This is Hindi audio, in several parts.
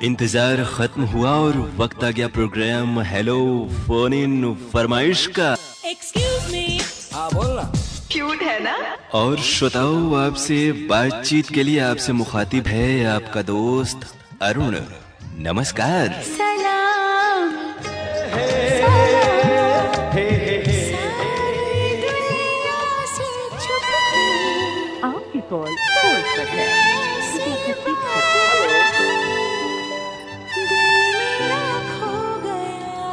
इंतजार खत्म हुआ और वक्त आ गया प्रोग्राम हेलो फोन इन फरमाइश का। Excuse me. हाँ बोल ना। क्यूट है ना। और श्रोताओं, आपसे बातचीत के लिए आपसे मुखातिब है आपका दोस्त अरुण। नमस्कार। सलाम आपकी कॉल होल्ड पर है।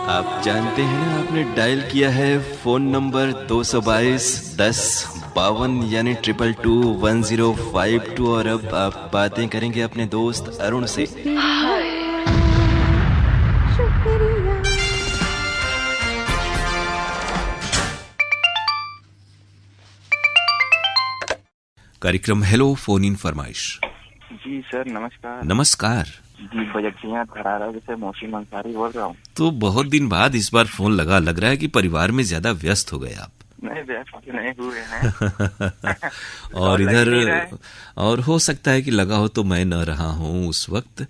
आप जानते हैं ना, आपने डायल किया है फोन नंबर 222 10 52 यानी 2221 और अब आप बातें करेंगे अपने दोस्त अरुण से। कार्यक्रम हेलो फोन इन फरमाइश। जी सर नमस्कार। नमस्कार जी बजटिया खरारा से मौसम अंसारी बोल रहा हूँ। तो बहुत दिन बाद इस बार फोन लग रहा है कि परिवार में ज्यादा व्यस्त हो गए आप। नहीं व्यस्त नहीं हुए हैं। और इधर और हो सकता है कि लगा हो तो मैं न रहा हूँ उस वक्त,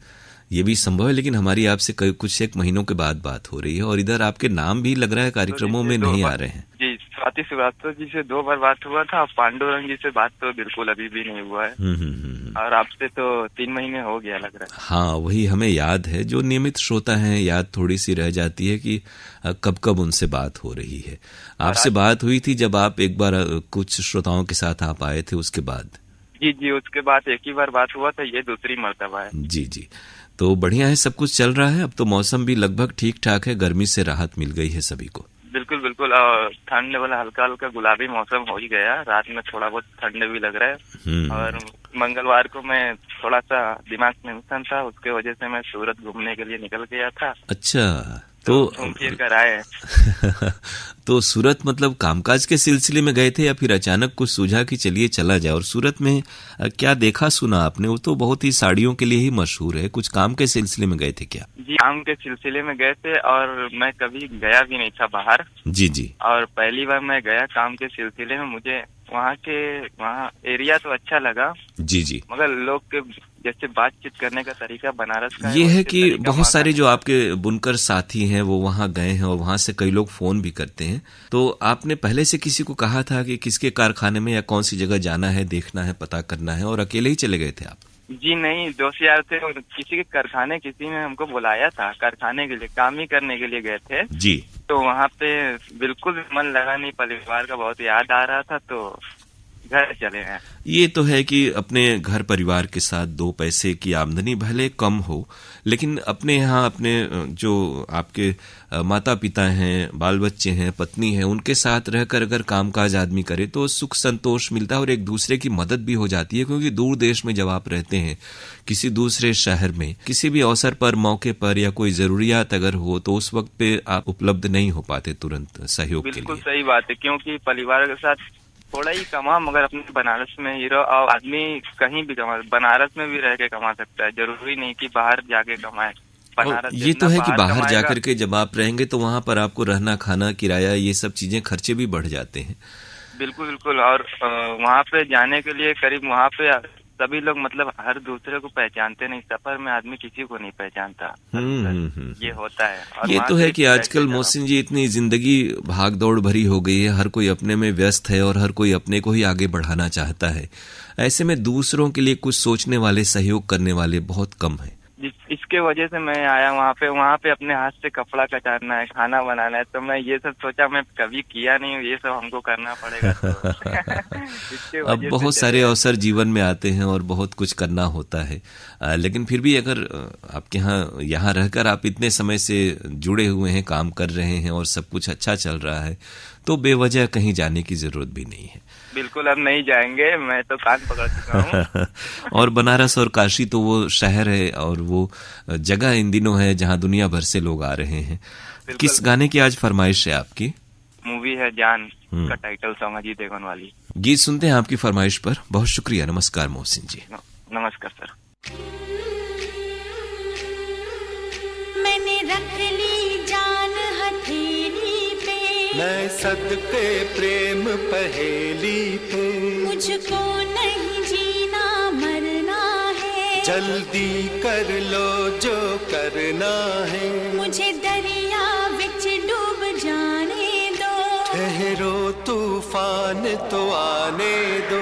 ये भी संभव है, लेकिन हमारी आपसे कुछ एक महीनों के बाद बात हो रही है और इधर आपके नाम भी लग रहा है कार्यक्रमों में नहीं आ रहे हैं। जी स्वाति श्रीवास्तव जी से 2 बार बात हुआ था, पांडुरंग जी से बात तो बिल्कुल अभी भी नहीं हुआ है। और आपसे तो 3 महीने हो गया लग रहा है। हाँ वही हमें याद है, जो नियमित श्रोता हैं याद थोड़ी सी रह जाती है कि कब कब उनसे बात हो रही है। आपसे बात हुई थी जब आप एक बार कुछ श्रोताओं के साथ आप आए थे, उसके बाद। जी उसके बाद एक ही बार बात हुआ था, ये दूसरी मर्तबा है। जी तो बढ़िया है, सब कुछ चल रहा है। अब तो मौसम भी लगभग ठीक ठाक है, गर्मी से राहत मिल गई है सभी को। बिल्कुल ठंड वाला हल्का हल्का गुलाबी मौसम हो ही गया। रात में थोड़ा बहुत ठंड भी लग रहा है। और मंगलवार को मैं थोड़ा सा दिमाग में टेंशन था, उसके वजह से मैं सूरत घूमने के लिए निकल गया था। अच्छा तो घूम फिर कर आए। तो सूरत मतलब कामकाज के सिलसिले में गए थे या फिर अचानक कुछ सूझा कि चलिए चला जाए? और सूरत में क्या देखा सुना आपने? वो तो बहुत ही साड़ियों के लिए ही मशहूर है, कुछ काम के सिलसिले में गए थे क्या? जी काम के सिलसिले में गए थे और मैं कभी गया भी नहीं था बाहर। जी और पहली बार मैं गया काम के सिलसिले में। मुझे वहाँ एरिया तो अच्छा लगा। जी मगर लोग के जैसे बातचीत करने का तरीका बनारस का ये है कि बहुत सारे जो आपके बुनकर साथी हैं वो वहाँ गए हैं और वहाँ से कई लोग फोन भी करते हैं। तो आपने पहले से किसी को कहा था कि किसके कारखाने में या कौन सी जगह जाना है, देखना है, पता करना है, और अकेले ही चले गए थे आप? जी नहीं, दोस्त यार थे, किसी के कारखाने, किसी ने हमको बुलाया था कारखाने के लिए, काम ही करने के लिए गए थे। जी तो वहाँ पे बिल्कुल मन लगा नहीं, परिवार का बहुत याद आ रहा था तो घर चले हैं। ये तो है कि अपने घर परिवार के साथ 2 पैसे की आमदनी भले कम हो, लेकिन अपने यहाँ अपने जो आपके माता पिता हैं, बाल बच्चे हैं, पत्नी है, उनके साथ रहकर अगर कामकाज आदमी करे तो सुख संतोष मिलता है और एक दूसरे की मदद भी हो जाती है। क्योंकि दूर देश में जब आप रहते हैं, किसी दूसरे शहर में, किसी भी अवसर पर, मौके पर या कोई जरूरियात अगर हो तो उस वक्त पे आप उपलब्ध नहीं हो पाते तुरंत सहयोग के लिए। बिल्कुल सही बात है, क्योंकि परिवार के साथ थोड़ा ही कमा, मगर अपने बनारस में ही रहो। और आदमी कहीं भी कमा, बनारस में भी रह के कमा सकता है, जरूरी नहीं कि बाहर जाके कमाए। बनारस ये तो है कि बाहर जाकर के जब आप रहेंगे तो वहाँ पर आपको रहना, खाना, किराया, ये सब चीजें, खर्चे भी बढ़ जाते हैं। बिल्कुल और वहाँ पे जाने के लिए करीब वहाँ पे सभी लोग मतलब हर दूसरे को पहचानते नहीं। सफर में आदमी किसी को नहीं पहचानता। ये होता है। और ये तो है कि आजकल मोहसिन जी इतनी जिंदगी भाग दौड़ भरी हो गई है, हर कोई अपने में व्यस्त है और हर कोई अपने को ही आगे बढ़ाना चाहता है। ऐसे में दूसरों के लिए कुछ सोचने वाले, सहयोग करने वाले बहुत कम है। इसके वजह से मैं आया वहाँ पे अपने हाथ से कपड़ा कटाना है, खाना बनाना है, तो मैं ये सब सोचा, मैं कभी किया नहीं हूँ, ये सब हमको करना पड़ेगा। तो अब बहुत सारे अवसर जीवन में आते हैं और बहुत कुछ करना होता है, लेकिन फिर भी अगर आपके यहाँ रहकर आप इतने समय से जुड़े हुए हैं, काम कर रहे हैं और सब कुछ अच्छा चल रहा है, तो बेवजह कहीं जाने की जरूरत भी नहीं है। बिल्कुल अब नहीं जाएंगे, मैं तो कान पकड़ चुका हूँ। और बनारस और काशी तो वो शहर है और वो जगह इन दिनों है जहाँ दुनिया भर से लोग आ रहे हैं। किस गाने की आज फरमाइश है आपकी? मूवी है जान का टाइटल सॉन्ग, अजीत देवगन वाली। गीत सुनते हैं आपकी फरमाइश पर। बहुत शुक्रिया। नमस्कार मोहसिन जी। नमस्कार सर। मैंने रख ली जान हथेली पे, मैं सदके प्रेम पहेली पे, मुझको नहीं जीना मरना है, जल्दी कर लो जो करना है, मुझे दरिया विच डूब जाने दो, ठहरो तूफान तो आने दो।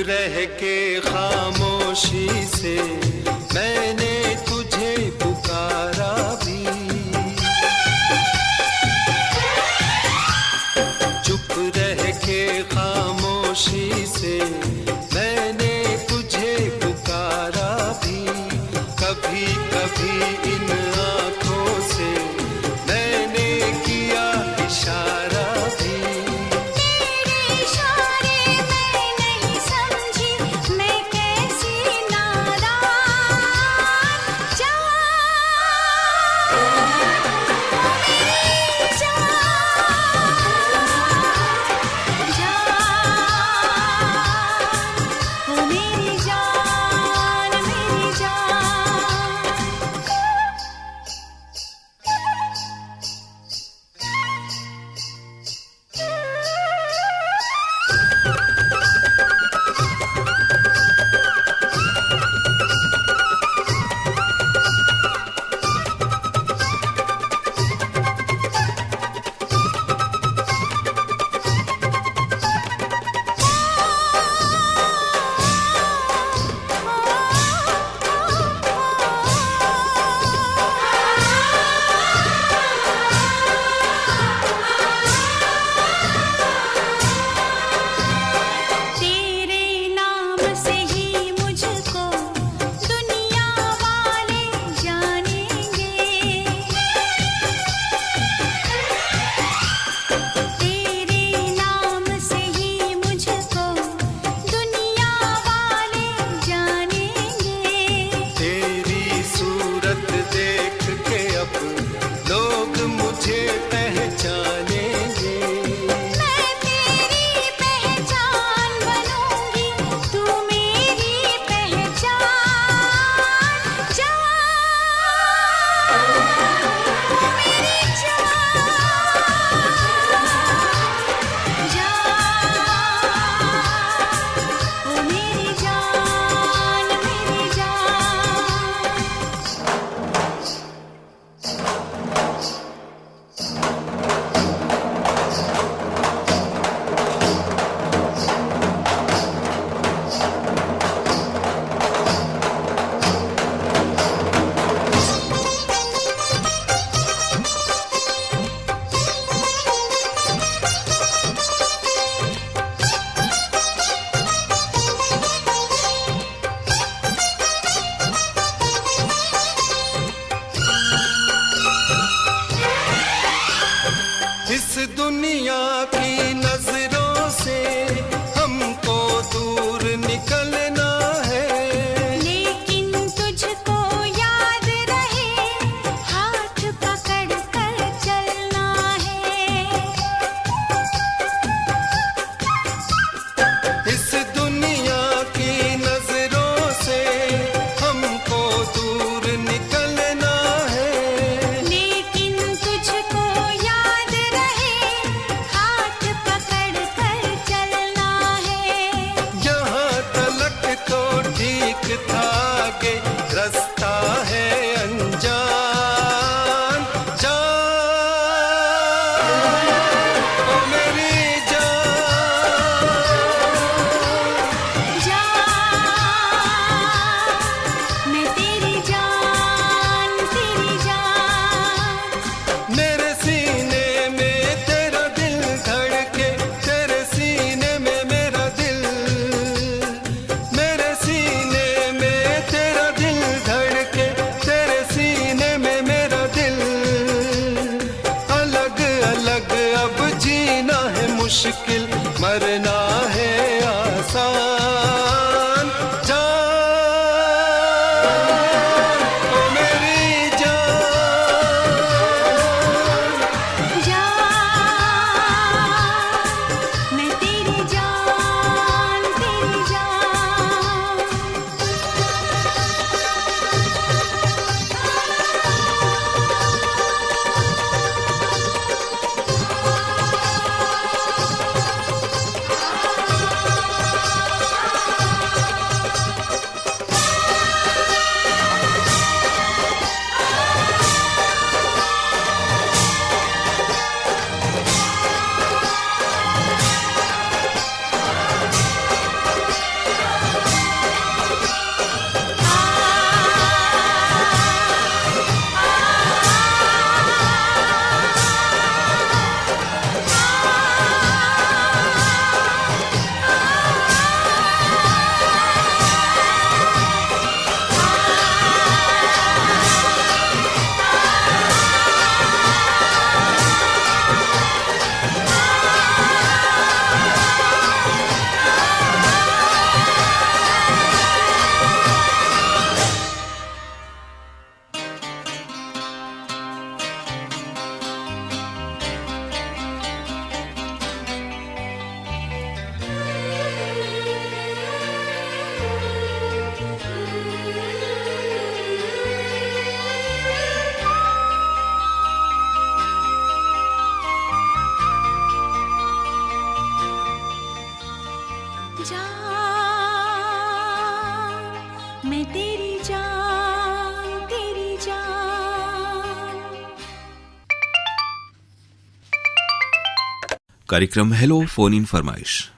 रह के खामोशी से मैंने तुझे पुकारा भी, चुप रह के खामोशी से मैंने तुझे पुकारा भी, कभी कभी इन आँखों से मैंने किया इशारा भी। दुनिया की नजरों से हमको दूर निकलना है, लेकिन तुझको याद रहे हाथ पकड़ कर चलना है। इस दुनिया की नजरों से हमको दूर निकलना है, लेकिन तुझको याद रहे हाथ पकड़ कर चलना है। यहाँ तलक तो ठीक था आगे रास्ता है अनजान। जान ओ मेरी जान, जान मैं तेरी जान, तेरी जान। मेरे सीने में तेरा दिल धड़के, तेरे सीने में मेरा दिल, मेरे सीने में तेरा दिल धड़के, तेरे सीने में मेरा दिल। अलग अलग अब जीना है मुश्किल, मरना है आसान। जान ओ मेरी जान, जान मैं तेरी जान, तेरी जान। जान मैं तेरी जान, तेरी जान। कार्यक्रम हेलो फोन इन फरमाइश।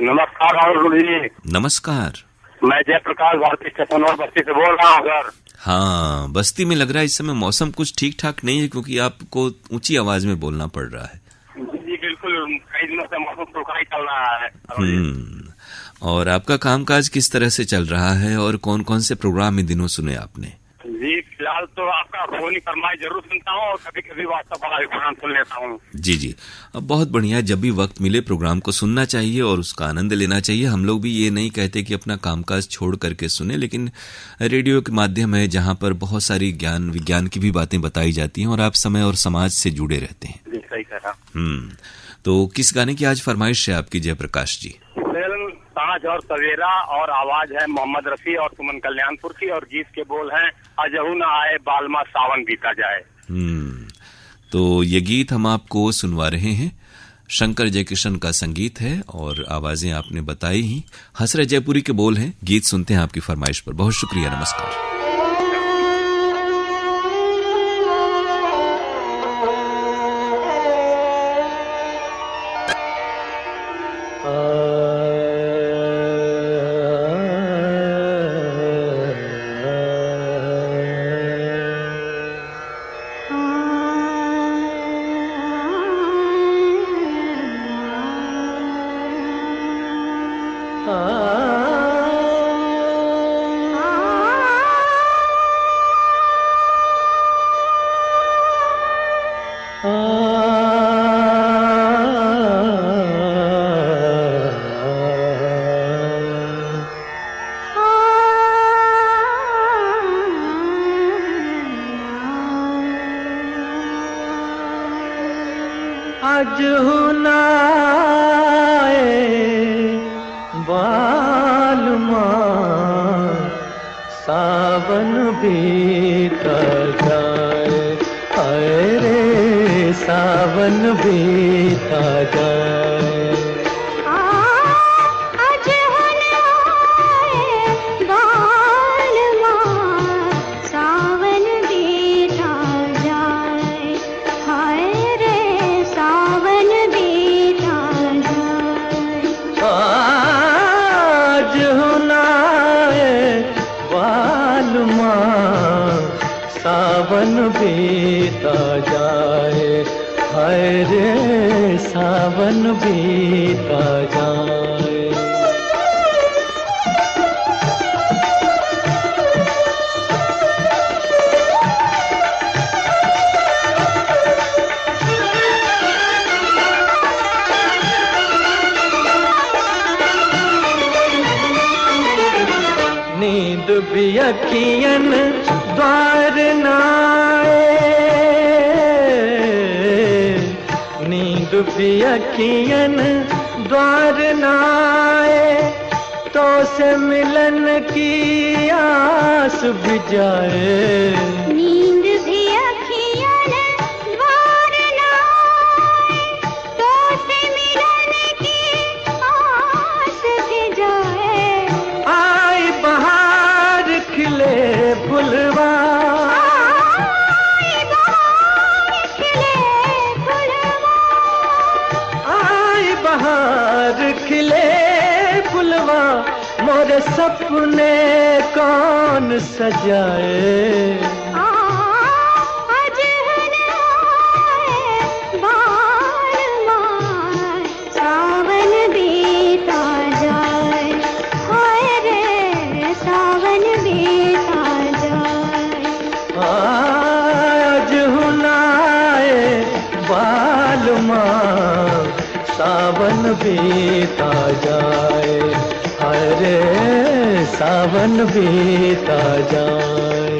नमस्कार राहुल गुरु जी, नमस्कार। मैं जयप्रकाश भारती स्टेशन और बस्ती से बोल रहा हूँ सर। हाँ, बस्ती में लग रहा है इस समय मौसम कुछ ठीक ठाक नहीं है, क्योंकि आपको ऊंची आवाज में बोलना पड़ रहा है। जी बिल्कुल, कई दिनों से मौसम सूखा ही चल रहा है। और आपका कामकाज किस तरह से चल रहा है और कौन कौन से प्रोग्राम इन दिनों सुने आपने? जी फिलहाल तो आपका फोन ही फरमाइश जरूर सुनता हूँ और कभी कभी वाट्सएप वाला भी प्रोग्राम सुन लेता हूँ। जी जी, अब बहुत बढ़िया। जब भी वक्त मिले प्रोग्राम को सुनना चाहिए और उसका आनंद लेना चाहिए। हम लोग भी ये नहीं कहते कि अपना कामकाज छोड़ करके सुने, लेकिन रेडियो के माध्यम है जहाँ पर बहुत सारी ज्ञान विज्ञान की भी बातें बताई जाती हैं और आप समय और समाज से जुड़े रहते हैं। जी सही कहा। तो किस गाने की आज फरमाइश है आपकी जयप्रकाश जी? फिल्म साँझ और सवेरा और आवाज है मोहम्मद रफी और सुमन कल्याणपुर की और गीत के बोल हैं अजहू न आए बालमा सावन बीता जाए। तो ये गीत हम आपको सुनवा रहे हैं। शंकर जयकिशन का संगीत है और आवाजें आपने बताई ही। हसरत जयपुरी के बोल हैं। गीत सुनते हैं आपकी फरमाइश पर। बहुत शुक्रिया, नमस्कार। सावन बीता जाए, हाय रे सावन बीता जाए। सावन बीता जाए, हाय रे सावन बीता जाए। नींद भी अखियन द्वार नाए, नींद भी अखियन द्वार नाए, तो से मिलन की आस भी जाए। नींद भी अखियन द्वार नाए, तो से मिलन की आस भी जाए। आई बहार खिले फुलवा, आई बहार खिले फुलवा, आई बहार खिले फुलवा, मोरे सपने कौन सजाए। आज सावन बीता जाए, हाय रे सावन बीता जाए। आज हुनाए बालमा सावन बीता जाए, हाय रे सावन बीता जाए।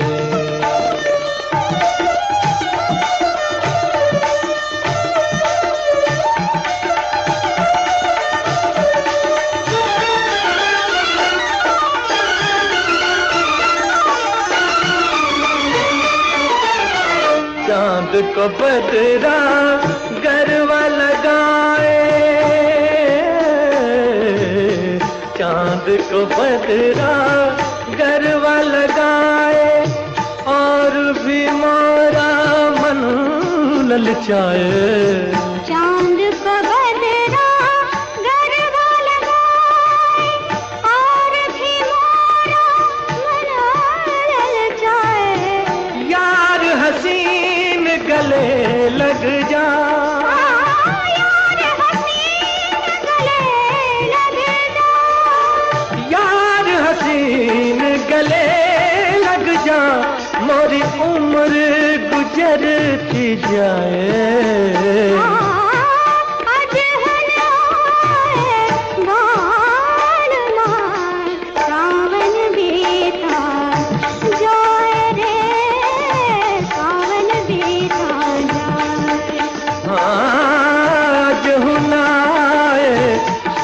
चांद को बदरा गरबा लगाए, चांद को बदरा गरबा लगाए, और भी मोरा मन ललचाए। चांद को बदरा गरबा लगाए, और भी मोरा मन ललचाए। यार हसीन गले लग जा, यार हसीन गले लग जा, यार हसीन गले लग जा, मोरी उम्र गुजरती जाए। आज हनाए बालमा सावन बीता जाए रे सावन बीता जाए। आज हुनाए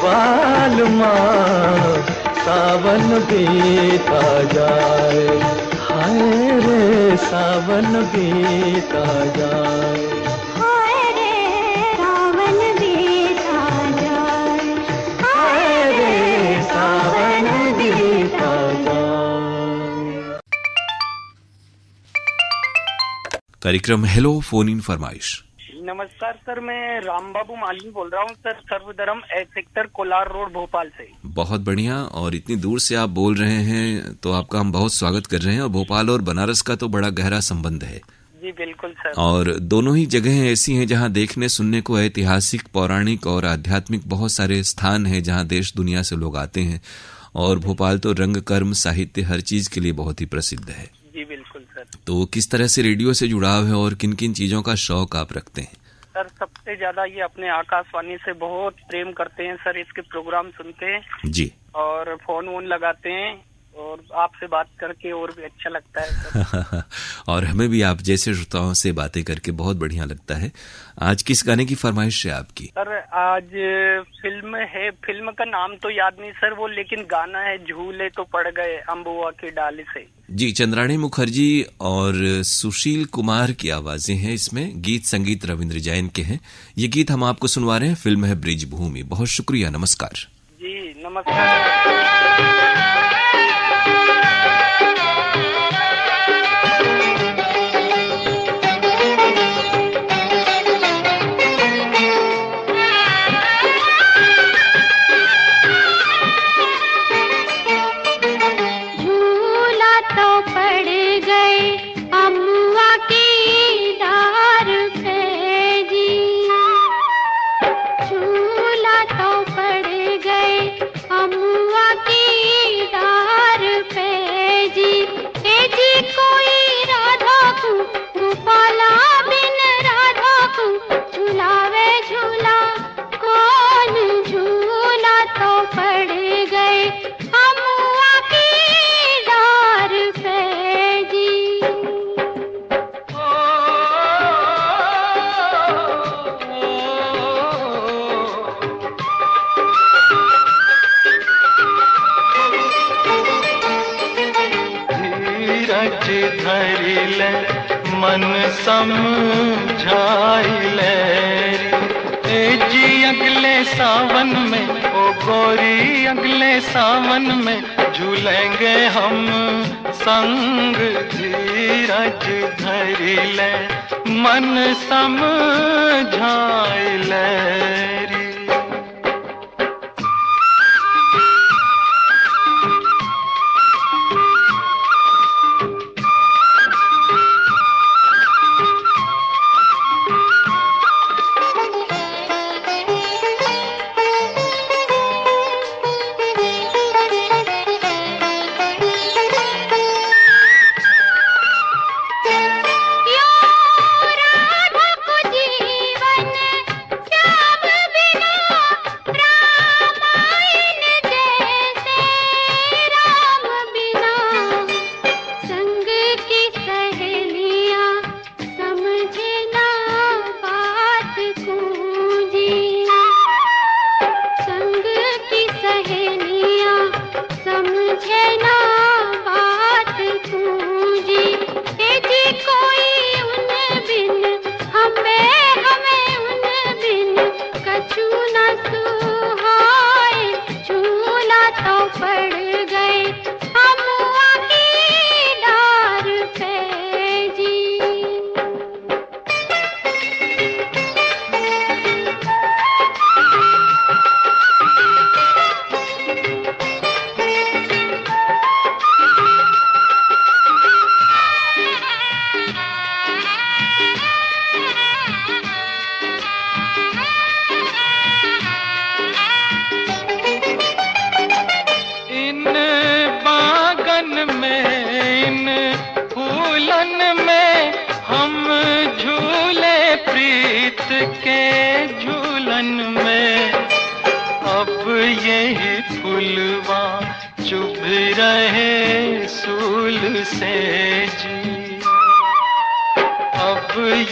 बालमा सावन बीता जाए, हाय रे सावन बीता जाए। हाय रे सावन बीता जाए, हाय रे सावन बीता जाए। कार्यक्रम हेलो फोन इन फरमाइश। नमस्कार सर, मैं राम बाबू मालिनी बोल रहा हूँ सर, सर्वधर्म H sector Kolar road Bhopal से। बहुत बढ़िया, और इतनी दूर से आप बोल रहे हैं तो आपका हम बहुत स्वागत कर रहे हैं। और भोपाल और बनारस का तो बड़ा गहरा संबंध है। जी बिल्कुल सर। और दोनों ही जगहें ऐसी हैं जहां देखने सुनने को ऐतिहासिक, पौराणिक और आध्यात्मिक बहुत सारे स्थान हैं जहां देश दुनिया से लोग आते हैं। और भोपाल तो रंग, कर्म, साहित्य हर चीज के लिए बहुत ही प्रसिद्ध है। जी बिल्कुल सर। तो किस तरह से रेडियो से जुड़ाव है और किन किन चीजों का शौक आप रखते हैं? सर सबसे ज्यादा ये अपने आकाशवाणी से बहुत प्रेम करते हैं सर, इसके प्रोग्राम सुनते हैं जी। और फोन वोन लगाते हैं और आपसे बात करके और भी अच्छा लगता है सर। और हमें भी आप जैसे श्रोताओं से बातें करके बहुत बढ़िया लगता है। आज किस गाने की फरमाइश है आपकी? सर आज फिल्म का नाम तो याद नहीं सर वो, लेकिन गाना है झूले तो पड़ गए अम्बुआ की डाली से। जी, चंद्राणी मुखर्जी और सुशील कुमार की आवाजें हैं इसमें। गीत संगीत रविंद्र जैन के हैं। ये गीत हम आपको सुनवा रहे हैं। फिल्म है ब्रिज भूमि। बहुत शुक्रिया, नमस्कार। जी नमस्कार। मन समझाइले जी अगले सावन में, ओ गोरी अगले सावन में झूलेंगे हम संग। धीरज धरिले मन समझाइले।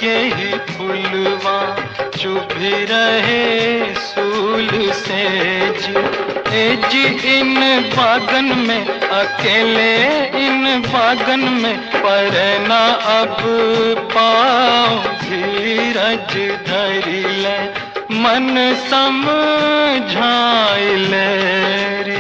यही फुलवा चुभ रहे सूल से जी इन बागन में अकेले इन बागन में पर ना अब पाओ धीरज धरी ले मन समझाई ले री।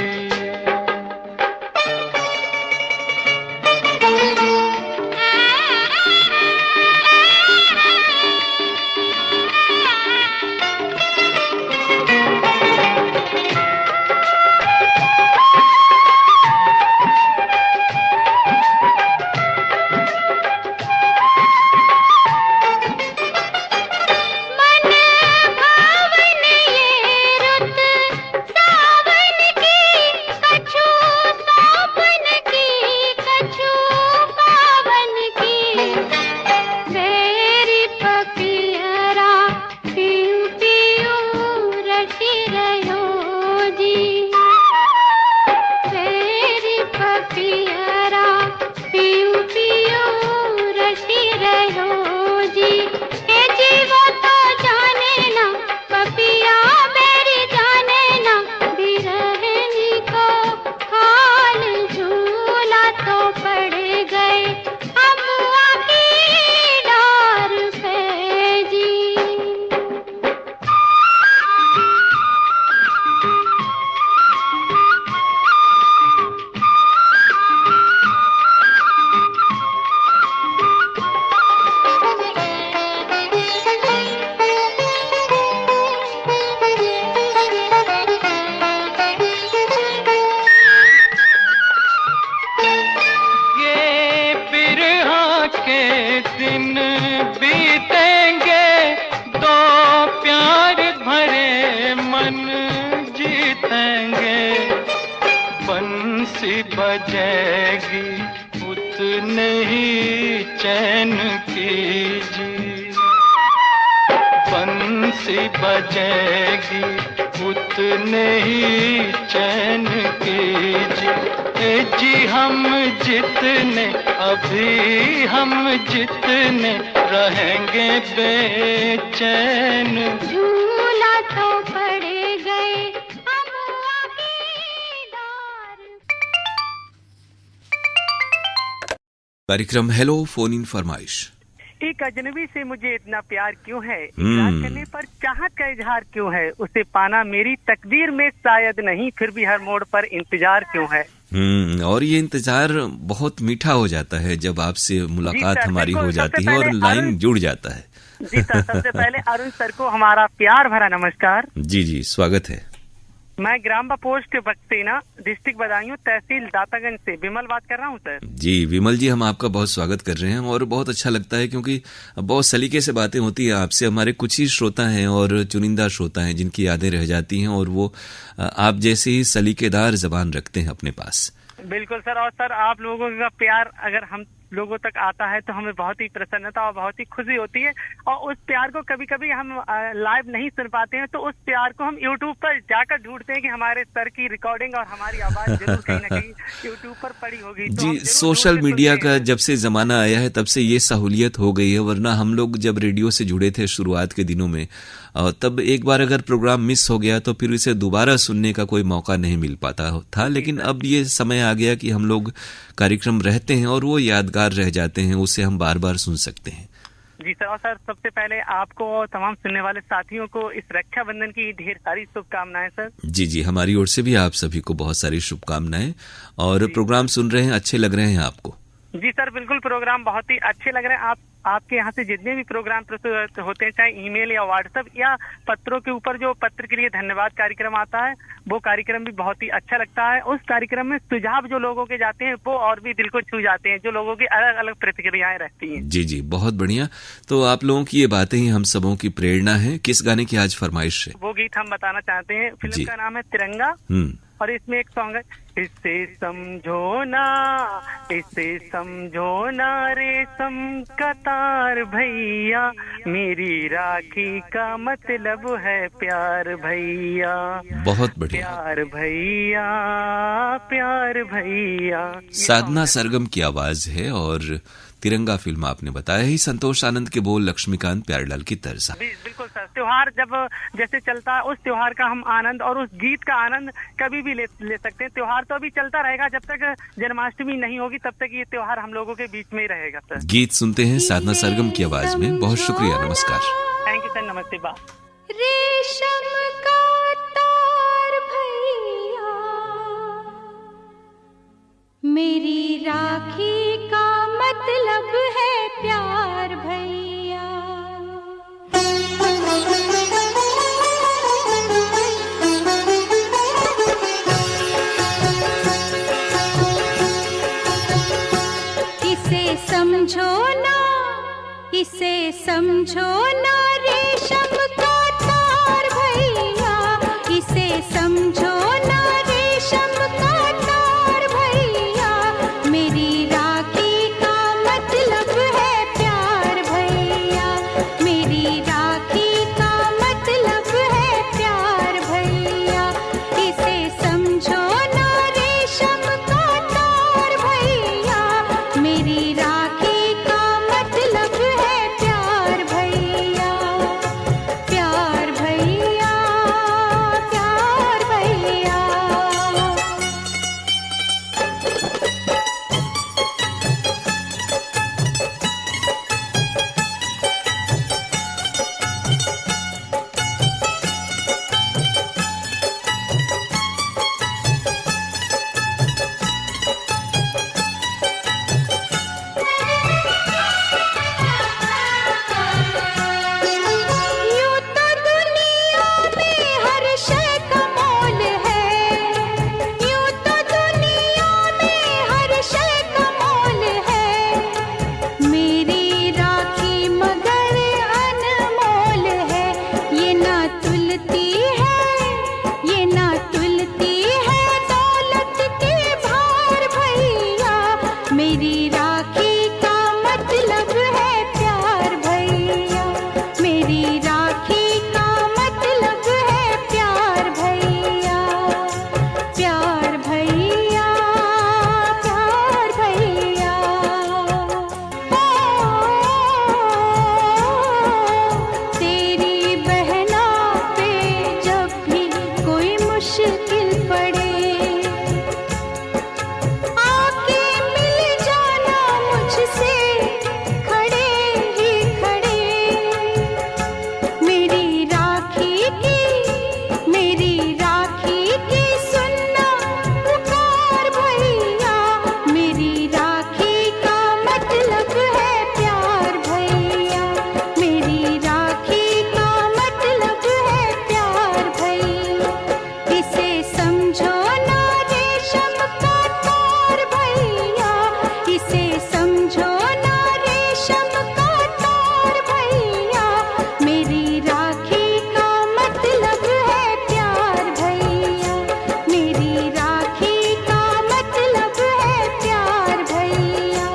मन भावन ये रुत सावन की रहेंगे, बंसी बजेगी उतने ही चैन कीजिए, बंसी बजेगी उतने ही चैन कीजिए। ए जी हम जितने, अभी हम जितने रहेंगे बेचैन। झूला तो पड़ गए अबुआ के डार। कार्यक्रम हेलो फोन इन फरमाइश। एक अजनबी से मुझे इतना प्यार क्यों है, इकरार करने पर चाहत का इजहार क्यों है, उसे पाना मेरी तकदीर में शायद नहीं, फिर भी हर मोड़ पर इंतजार क्यों है। और ये इंतजार बहुत मीठा हो जाता है जब आपसे मुलाकात हमारी हो जाती है और लाइन जुड़ जाता है। जी सर, सबसे पहले अरुण सर को हमारा प्यार भरा नमस्कार। जी जी, स्वागत है। मैं ग्राम पोस्ट बक्सेना, डिस्ट्रिक्ट बदायूं, तहसील दातागंज से विमल बात कर रहा हूँ सर। जी विमल जी, हम आपका बहुत स्वागत कर रहे हैं और बहुत अच्छा लगता है क्योंकि बहुत सलीके से बातें होती है आपसे। हमारे कुछ ही श्रोता हैं और चुनिंदा श्रोता हैं जिनकी यादें रह जाती हैं और वो आप जैसे ही सलीकेदार जबान रखते हैं अपने पास। बिल्कुल सर, और सर आप लोगों का प्यार अगर हम लोगों तक आता है तो हमें बहुत ही प्रसन्नता और बहुत ही खुशी होती है। और उस प्यार को कभी कभी हम लाइव नहीं सुन पाते हैं तो उस प्यार को हम यूट्यूब पर जाकर ढूंढते हैं कि हमारे सर की रिकॉर्डिंग और हमारी आवाज जरूर कहीं ना कहीं यूट्यूब पर पड़ी होगी। जी, सोशल मीडिया का जब से जमाना आया है तब से ये सहूलियत हो गई है, वरना हम लोग जब रेडियो से जुड़े थे शुरुआत के दिनों में, तब एक बार अगर प्रोग्राम मिस हो गया तो फिर इसे दोबारा सुनने का कोई मौका नहीं मिल पाता था। लेकिन अब ये समय आ गया कि हम लोग कार्यक्रम रहते हैं और वो यादगार रह जाते हैं, उसे हम बार बार सुन सकते हैं। जी सर, और सर सबसे पहले आपको और तमाम सुनने वाले साथियों को इस रक्षाबंधन की ढेर सारी शुभकामनाएं सर। जी जी, हमारी ओर से भी आप सभी को बहुत सारी शुभकामनाएं। और प्रोग्राम सुन रहे हैं, अच्छे लग रहे हैं आपको? जी सर, बिल्कुल प्रोग्राम बहुत ही अच्छे लग रहे हैं। आपके यहाँ से जितने भी प्रोग्राम प्रस्तुत होते हैं, चाहे ईमेल या व्हाट्सएप या पत्रों के ऊपर जो पत्र के लिए धन्यवाद कार्यक्रम आता है, वो कार्यक्रम भी बहुत ही अच्छा लगता है। उस कार्यक्रम में सुझाव जो लोगों के जाते हैं वो और भी दिल को छू जाते हैं, जो लोगों की अलग अलग प्रतिक्रियाएं रहती हैं। जी जी, बहुत बढ़िया। तो आप लोगों की ये बातें ही हम सबों की प्रेरणा है। किस गाने की आज फरमाइश है? वो गीत हम बताना चाहते हैं। फिल्म का नाम है तिरंगा और इसमें एक सॉन्ग है, इसे समझो ना, इसे समझो ना रेशम का तार भैया, मेरी राखी का मतलब है प्यार भैया। बहुत बढ़िया, प्यार भैया, प्यार भैया। साधना सरगम की आवाज है और तिरंगा फिल्म आपने बताया ही, संतोष आनंद के बोल, लक्ष्मीकांत प्यारेलाल की तर्ज। बिल्कुल सर, त्योहार जब जैसे चलता है उस त्योहार का हम आनंद और उस गीत का आनंद कभी भी ले सकते हैं। त्योहार तो अभी चलता रहेगा, जब तक जन्माष्टमी नहीं होगी तब तक ये त्योहार हम लोगों के बीच में ही रहेगा सर। गीत सुनते हैं साधना सरगम की आवाज में। बहुत शुक्रिया, नमस्कार। थैंक यू सर, नमस्ते बा। रेशम का तार भैया, मेरी राखी का मतलब है प्यार भैया। इसे समझो ना, इसे समझो ना रेशम का तार भैया, इसे समझो ना रेशम का तार भैया, मेरी राखी का मतलब है प्यार भैया, मेरी राखी का मतलब है प्यार भैया। इसे समझो ना रेशम का तार भैया, मेरी राखी का मतलब है प्यार भैया। मुश्किल पड़े, आके मिल जाना मुझसे खड़े ही खड़े। मेरी राखी की सुनना पुकार भैया, मेरी राखी का मतलब है प्यार भैया, मेरी राखी का मतलब है प्यार भैया। इसे समझो ना रेशम का तार भैया, इसे समझो ना रेशम का तार भैया, मेरी राखी का मतलब है प्यार भैया, मेरी राखी का मतलब है प्यार भैया।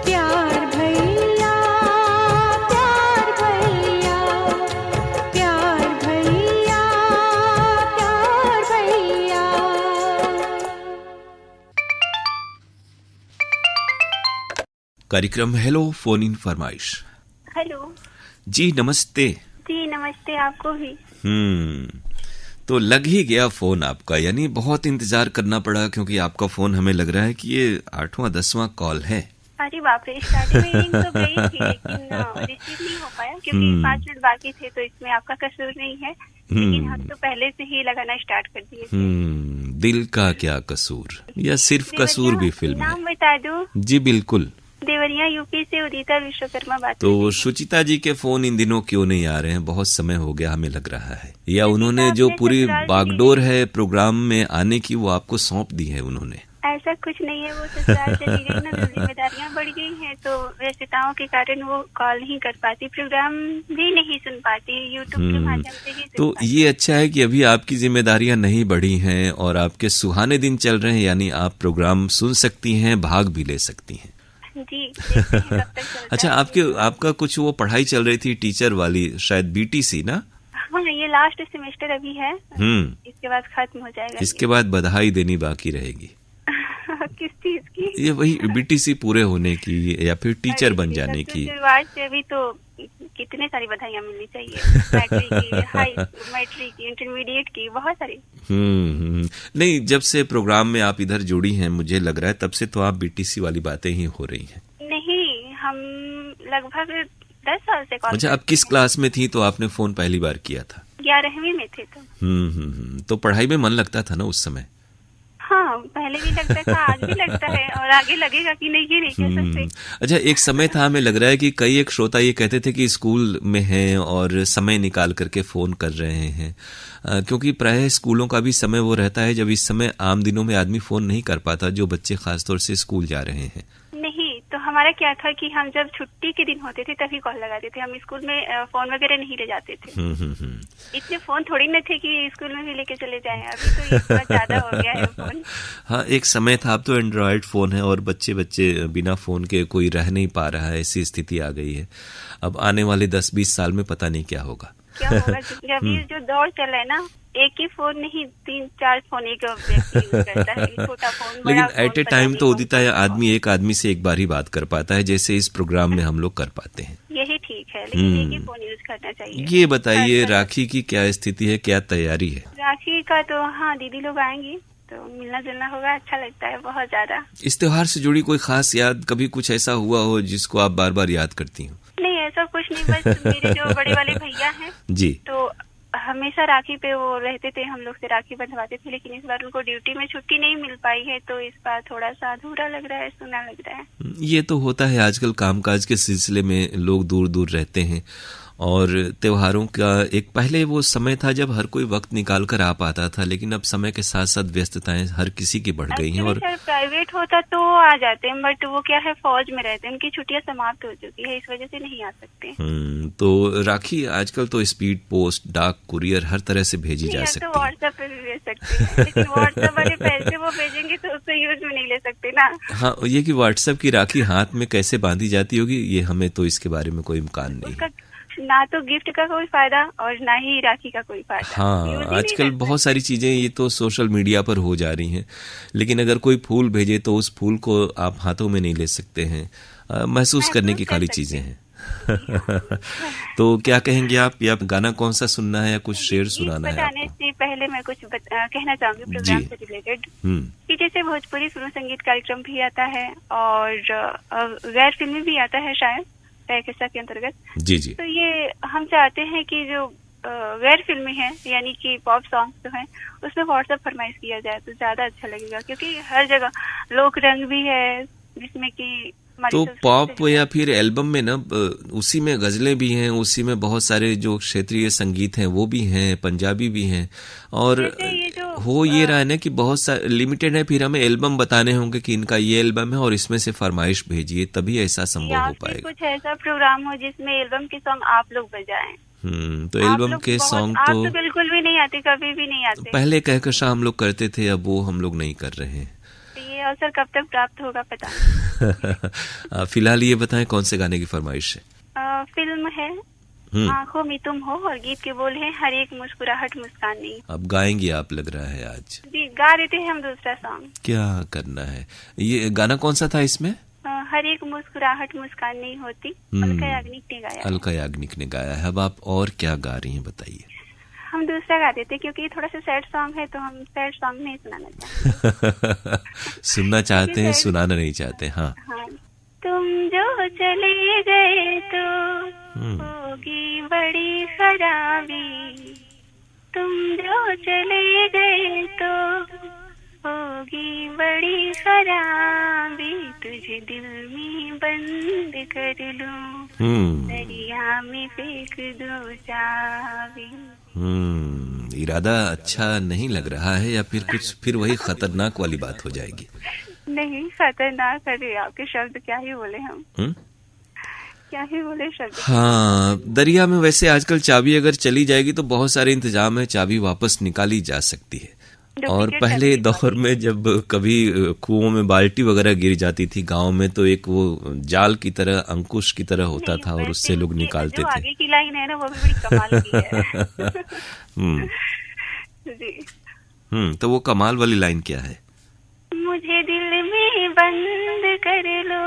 प्यार भैया, प्यार भैया, प्यार भैया, प्यार भैया। कार्यक्रम हेलो फोन इन फरमाइश। हेलो जी नमस्ते। जी नमस्ते, आपको भी। तो लग ही गया फोन आपका, यानी बहुत इंतजार करना पड़ा, क्योंकि आपका फोन हमें लग रहा है कि ये 8वां 10वां कॉल है। अरे बाप रे, स्टार्टिंग में रिंग तो गई थी लेकिन रिसीव नहीं हो पाया, क्योंकि 5 मिनट बाकी थे, तो इसमें आपका कसूर नहीं है, लेकिन हम तो पहले से ही लगाना स्टार्ट कर दिए थे। दिल का क्या कसूर, या सिर्फ कसूर भी फिल्म नाम है। बता दूं? जी बिल्कुल। देवरिया यूपी से उदिता विश्वकर्मा बात कर तो रही हूँ। सुचिता जी के फोन इन दिनों क्यों नहीं आ रहे हैं? बहुत समय हो गया हमें लग रहा है, या उन्होंने जो पूरी बागडोर है प्रोग्राम में आने की वो आपको सौंप दी है उन्होंने? ऐसा कुछ नहीं है, वो ससुराल चली गई ना, तो जिम्मेदारियां बढ़ गई हैं, तो व्यस्तताओं के कारण वो कॉल नहीं कर पाती, प्रोग्राम भी नहीं सुन पाती, यूट्यूब के माध्यम से ही तो ये अच्छा है कि अभी आपकी जिम्मेदारियां नहीं बढ़ी हैं और आपके सुहाने दिन चल रहे हैं, यानी आप प्रोग्राम सुन सकती हैं, भाग भी ले सकती हैं। जी, देखते हैं कब तक चलता अच्छा, है। आपका कुछ वो पढ़ाई चल रही थी टीचर वाली, शायद बीटीसी ना? हाँ, ये लास्ट सेमेस्टर अभी है, इसके बाद खत्म हो जाएगा। इसके बाद बधाई देनी बाकी रहेगी। किस चीज की? ये वही बीटीसी पूरे होने की या फिर टीचर बन जाने की। शुरुआत से अभी तो कितने सारी बधाइयाँ मिलनी चाहिए, मैट्रिक की, मैट्रिक की, इंटरमीडिएट की, बहुत सारी। नहीं, जब से प्रोग्राम में आप इधर जुड़ी हैं, मुझे लग रहा है तब से तो आप बीटीसी वाली बातें ही हो रही हैं। नहीं, हम लगभग 10 साल से कॉल। अच्छा, आप किस क्लास में थी तो आपने फोन पहली बार किया था? 11वीं में थे तो। तो पढ़ाई में मन लगता था ना उस समय? हाँ, पहले भी लगता था, आज भी लगता है, और आगे लगेगा कि नहीं ये नहीं कह सकते। अच्छा, एक समय था, हमें लग रहा है कि कई एक श्रोता ये कहते थे कि स्कूल में हैं और समय निकाल करके फोन कर रहे हैं, क्योंकि प्रायः स्कूलों का भी समय वो रहता है जब इस समय आम दिनों में आदमी फोन नहीं कर पाता, जो बच्चे खासतौर से स्कूल जा रहे हैं। नहीं, तो हमारा क्या था कि हम जब छुट्टी के दिन होते थे तभी कॉल लगाते थे, हम स्कूल में फोन वगैरह नहीं ले जाते थे। इतने फोन थोड़ी न थे कि स्कूल में भी लेके चले जाएं, अभी तो ये बहुत ज्यादा हो गया है फोन। हाँ, एक समय था, अब तो एंड्रॉयड फोन है और बच्चे बिना फोन के कोई रह नहीं पा रहा है, ऐसी स्थिति आ गई है। अब आने वाले 10-20 साल में पता नहीं क्या होगा। क्या होगा, क्योंकि अभी जो दौर चल रहा है ना, एक ही फोन नहीं 3-4 फोन एक व्यक्ति यूज करता है, छोटा फोन, बड़ा लेकिन फोन, एट ए टाइम तो उदिता है, आदमी एक आदमी से एक बार ही बात कर पाता है, जैसे इस प्रोग्राम में हम लोग कर पाते हैं। यही ठीक है, लेकिन एक ही फोन यूज करना चाहिए। ये बताइए, राखी की क्या स्थिति है, क्या तैयारी है? राखी का तो हाँ, दीदी लोग आएंगी तो मिलना जुलना होगा, अच्छा लगता है बहुत ज्यादा। इस त्योहार से जुड़ी कोई खास याद, कभी कुछ ऐसा हुआ हो जिसको आप बार बार याद करती हो? नहीं, ऐसा कुछ नहीं, बस मेरे जो बड़े वाले भैया हैं जी, तो हमेशा राखी पे वो रहते थे, हम लोग से राखी बंधवाते थे, लेकिन इस बार उनको ड्यूटी में छुट्टी नहीं मिल पाई है, तो इस बार थोड़ा सा अधूरा लग रहा है, सुना लग रहा है। ये तो होता है, आजकल कामकाज के सिलसिले में लोग दूर दूर रहते हैं, और त्योहारों का एक पहले वो समय था जब हर कोई वक्त निकाल कर आ पाता था, लेकिन अब समय के साथ साथ व्यस्तताएं हर किसी की बढ़ गई हैं। और प्राइवेट होता तो आ जाते हैं, बट वो क्या है, फौज में रहते हैं, उनकी छुट्टियां समाप्त हो चुकी है, इस वजह से नहीं आ सकते। तो राखी आजकल तो स्पीड पोस्ट, डाक, कुरियर हर तरह से भेजी जा सकती है। तो व्हाट्सएप पे भी भेज सकते हैं, लेकिन व्हाट्सएप वाले पैसे वो भेजेंगे तो उससे यूज में नहीं ले सकते ना। हाँ, ये कि व्हाट्सएप की राखी हाथ में कैसे बांधी जाती होगी, ये हमें तो इसके बारे में कोई इम्कान नहीं है। ना तो गिफ्ट का कोई फायदा और ना ही राखी का कोई फायदा। हाँ, आजकल बहुत सारी चीजें ये तो सोशल मीडिया पर हो जा रही हैं, लेकिन अगर कोई फूल भेजे तो उस फूल को आप हाथों में नहीं ले सकते हैं, महसूस करने की खाली चीजें हैं। तो क्या कहेंगे आप, या गाना कौन सा सुनना है या कुछ शेर सुनाना है आपको? पहले मैं कुछ कहना चाहूंगी प्रोग्राम से रिलेटेड कि जैसे भोजपुरी फिल्म संगीत कार्यक्रम भी आता है और गैर फिल्मी भी आता है शायद पैकेसा के अंतर्गत। जी जी। तो ये हम चाहते हैं कि जो गैर फिल्मी है यानी कि पॉप सॉन्ग जो है उसमें व्हाट्सएप फरमाइश किया जाए तो ज्यादा अच्छा लगेगा, क्योंकि हर जगह लोक रंग भी है जिसमें कि तो पॉप या फिर एल्बम में ना उसी में गजलें भी हैं, उसी में बहुत सारे जो क्षेत्रीय संगीत हैं वो भी हैं, पंजाबी भी हैं, और हो ये रहा है ना कि बहुत सारे लिमिटेड है, फिर हमें एल्बम बताने होंगे कि इनका ये एल्बम है और इसमें से फरमाइश भेजिए, तभी ऐसा संभव हो पाएगा। कुछ ऐसा प्रोग्राम हो जिसमें एल्बम के सॉन्ग आप लोग बजाएं। तो एल्बम के सॉन्ग तो बिल्कुल भी नहीं आते, कभी भी नहीं आते। पहले कहकशां हम लोग करते थे, अब वो हम लोग नहीं कर रहे हैं। ये अवसर कब तक प्राप्त होगा पता नहीं। फिलहाल ये बताएं कौन से गाने की फरमाइश है? फिल्म है आंखों में तुम हो और गीत के बोल है हर एक मुस्कुराहट मुस्कान नहीं। अब गाएंगी आप लग रहा है आज? जी गा देते हैं हम दूसरा सॉन्ग। क्या करना है? ये गाना कौन सा था इसमें? हर एक मुस्कुराहट मुस्कान नहीं होती, अलका याग्निक ने गाया। अलका याग्निक ने गाया है। अब आप और क्या गा रही हैं बताइए? हम दूसरा गा देते क्योंकि ये थोड़ा सा सैड सॉन्ग है तो हम सैड सॉन्ग नहीं सुनाना चाहते। सुनना चाहते हैं, सुनाना नहीं चाहते। हाँ। तुम जो चले गए तो होगी बड़ी खराबी, तुम जो चले गए तो होगी बड़ी खराबी, तुझे दिल में बंद कर लूं, दरिया में फेंक दो चाबी। इरादा अच्छा नहीं लग रहा है या फिर कुछ फिर वही खतरनाक वाली बात हो जाएगी? नहीं खतरनाक है, आपके शब्द क्या ही बोले हम। क्या ही बोले शब्द। हाँ, दरिया में वैसे आजकल चाबी अगर चली जाएगी तो बहुत सारे इंतजाम है, चाबी वापस निकाली जा सकती है। और पहले दौर में जब कभी कुओं में बाल्टी वगैरह गिर जाती थी गांव में तो एक वो जाल की तरह, अंकुश की तरह होता था और उससे लोग निकालते थे। आगे की लाइन है ना वो भी बड़ी कमाल की है। जी। तो वो कमाल वाली लाइन क्या है? मुझे दिल में बंद कर लो,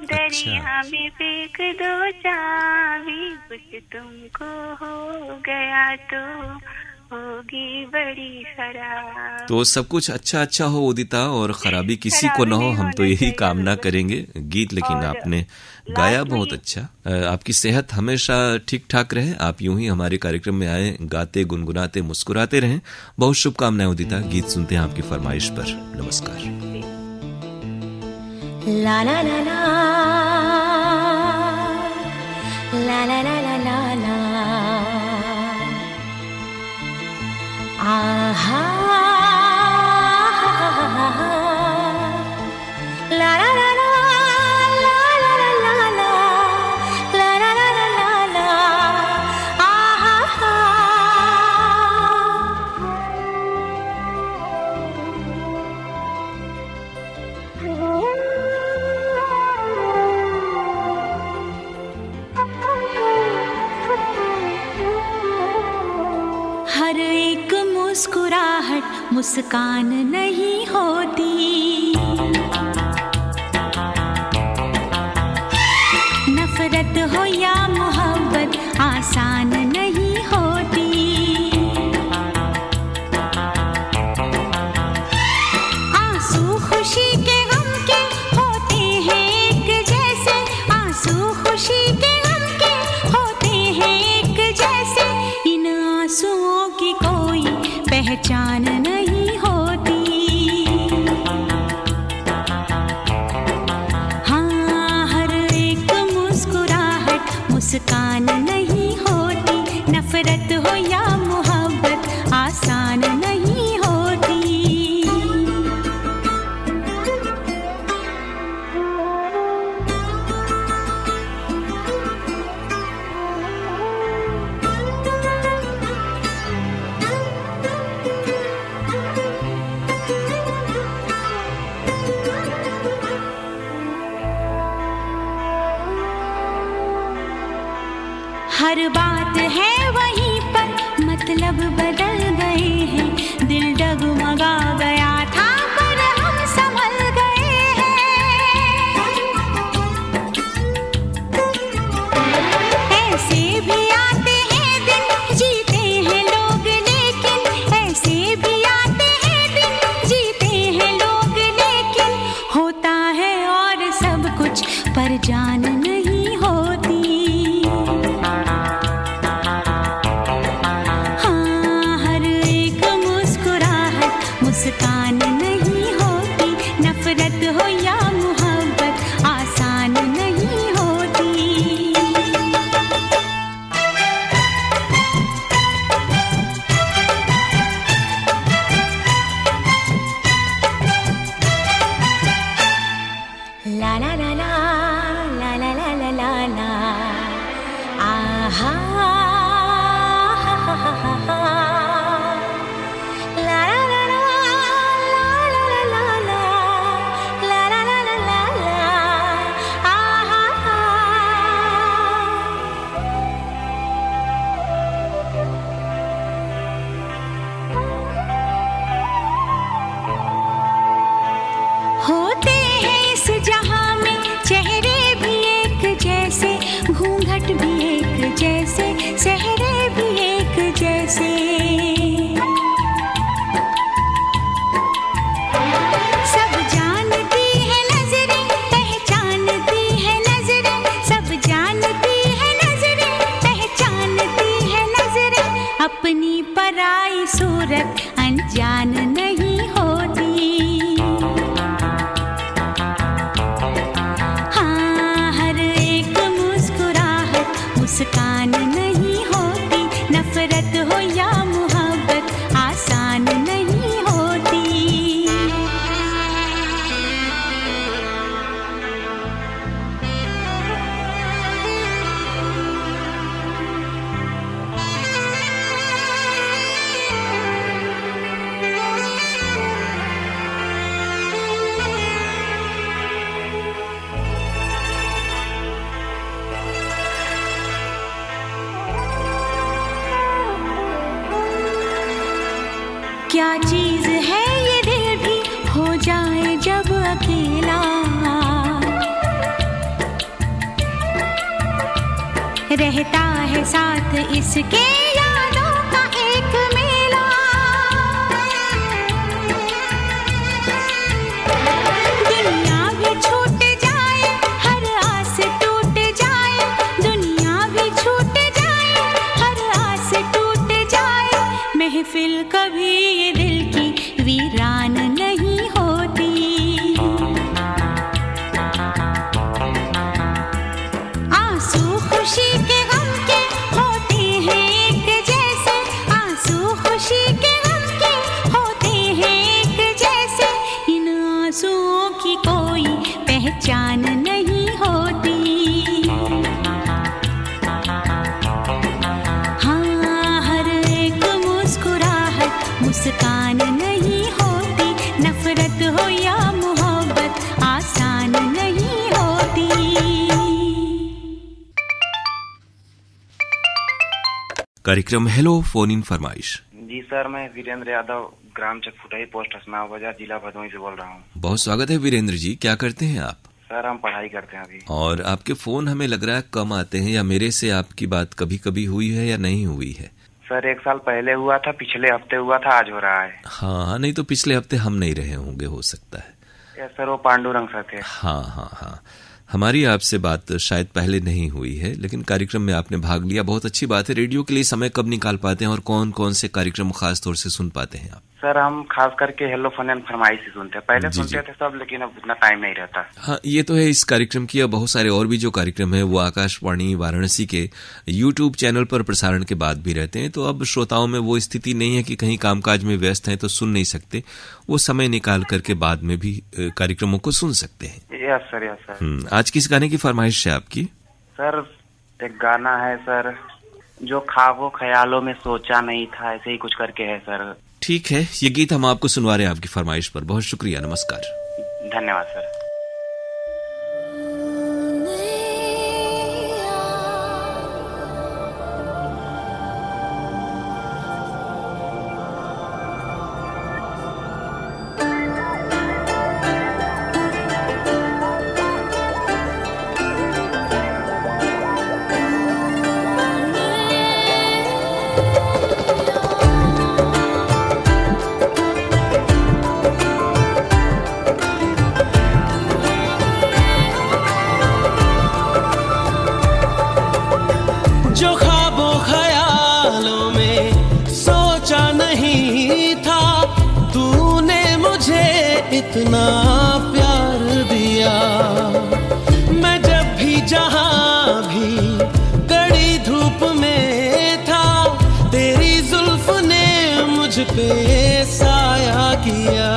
दरिया में फेंक दो चाबी, कुछ तुमको हो गया तो होगी बड़ी खराब। तो सब कुछ अच्छा अच्छा हो उदिता और खराबी किसी को न हो, हम तो यही कामना करेंगे। गीत लेकिन आपने गाया बहुत अच्छा। आपकी सेहत हमेशा ठीक ठाक रहे, आप यूं ही हमारे कार्यक्रम में आए, गाते गुनगुनाते मुस्कुराते रहें। बहुत शुभकामनाएं उदिता। गीत सुनते हैं आपकी फरमाइश पर। नमस्कार। ला ला ला ला ला ला ला ला ला आहा ला ला ला ला ला ला ला ला ला ला ला आहा। हर एक मुस्कुराहट मुस्कान नहीं होती, नफरत हो या मोहब्बत आसान नहीं होती। आंसू खुशी के गम के होते हैं एक जैसे, आंसू खुशी के गम के होते हैं एक जैसे, इन आंसुओं की कोई पहचान नहीं होती। हाँ, हर एक मुस्कुराहट मुस्कान नहीं होती, नफरत हो या मोहब्बत आसान नहीं होती। हर बात है वहीं पर, मतलब बदल गए हैं, दिल डगमगा गया था पर हम संभल गए हैं। ऐसे भी आते हैं दिन, जीते हैं लोग लेकिन सूरत अनजान नहीं होती। हाँ, हर एक मुस्कुराहट मुस्कान नहीं होती। नफरत हो या मोहब्बत आसान नहीं होती। क्या चीज है ये दिल भी हो जाए जब अकेला। रहता है साथ इसके यादों का एक मेला। दुनिया भी छूट जाए, हर आस टूट जाए। दुनिया भी छूट जाए, हर आस टूट जाए। महफिल कभी ये दिल की वीरान नहीं होती। आंसू खुशी के गम के होते हैं एक जैसे। आंसू खुशी के गम के होते हैं एक जैसे। इन आंसुओं की कोई पहचान नहीं होती। हाँ, हर एक मुस्कुराहट मुस्कान नहीं होती। नफरत हो या मोहब्बत आसान नहीं होती। कार्यक्रम हेलो फोन इन फरमाइश। जी सर, मैं वीरेंद्र यादव, ग्राम चकफुटाई, पोस्ट हसनाव बाजार, जिला भदोही से बोल रहा हूँ। बहुत स्वागत है वीरेंद्र जी, क्या करते हैं आप? सर हम पढ़ाई करते हैं अभी। और आपके फोन हमें लग रहा है कम आते हैं, या मेरे से आपकी बात कभी कभी हुई है या नहीं हुई है? सर 1 साल पहले हुआ था, पिछले हफ्ते हुआ था, आज हो रहा है। हाँ, नहीं तो पिछले हफ्ते हम नहीं रहे होंगे, हो सकता है। सर वो पांडुरंग सर थे। हाँ हाँ हाँ, हमारी आपसे बात शायद पहले नहीं हुई है, लेकिन कार्यक्रम में आपने भाग लिया, बहुत अच्छी बात है। रेडियो के लिए समय कब निकाल पाते हैं और कौन कौन से कार्यक्रम खास तौर से सुन पाते हैं आप? सर हम खास करके हेलो फोन एंड फरमाइश ही सुनते हैं। पहले सुनते थे सब, लेकिन अब उतना टाइम नहीं रहता। हाँ, ये तो है इस कार्यक्रम की। बहुत सारे और भी जो कार्यक्रम है वो आकाशवाणी वाराणसी के YouTube चैनल पर प्रसारण के बाद भी रहते हैं, तो अब श्रोताओं में वो स्थिति नहीं है कि कहीं कामकाज में व्यस्त हैं तो सुन नहीं सकते। वो समय निकाल करके बाद में भी कार्यक्रमों को सुन सकते हैं। Yes sir, yes sir. आज किस गाने की फरमाइश है आपकी? सर एक गाना है सर, जो ख्वाबों ख्यालों में सोचा नहीं था, ऐसे ही कुछ करके है सर। ठीक है, ये गीत हम आपको सुनवा रहे हैं आपकी फरमाइश पर। बहुत शुक्रिया, नमस्कार। धन्यवाद सर। इतना प्यार दिया, मैं जब भी जहां भी कड़ी धूप में था, तेरी जुल्फ ने मुझ पे साया किया।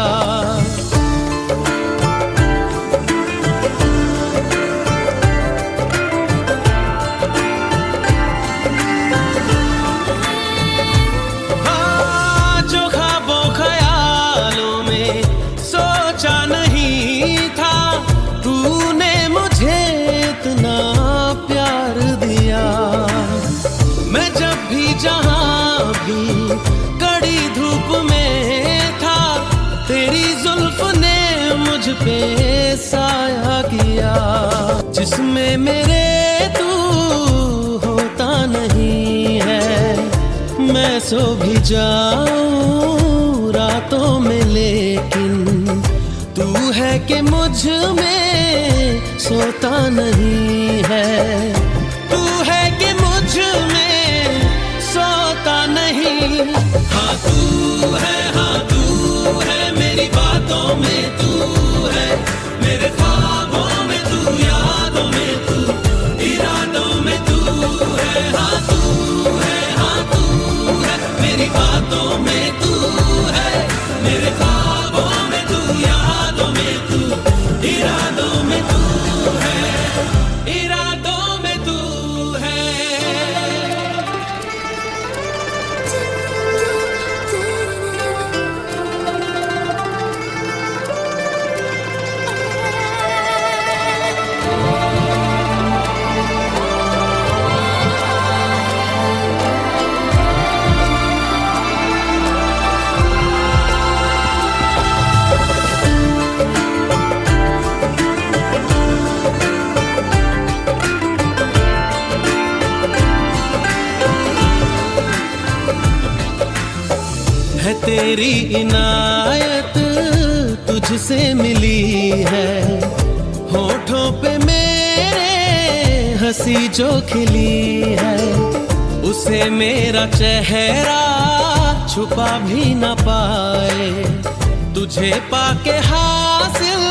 कड़ी धूप में था, तेरी जुल्फ ने मुझ पे साया किया। जिसमें मेरे तू होता नहीं है, मैं सो भी जाऊं रातों में, लेकिन तू है कि मुझ में सोता नहीं है। तू है कि मुझ में सोता नहीं। हाँ तू तेरी इनायत तुझसे मिली है, होठों पे मेरे हंसी जो खिली है, उसे मेरा चेहरा छुपा भी न पाए। तुझे पाके हासिल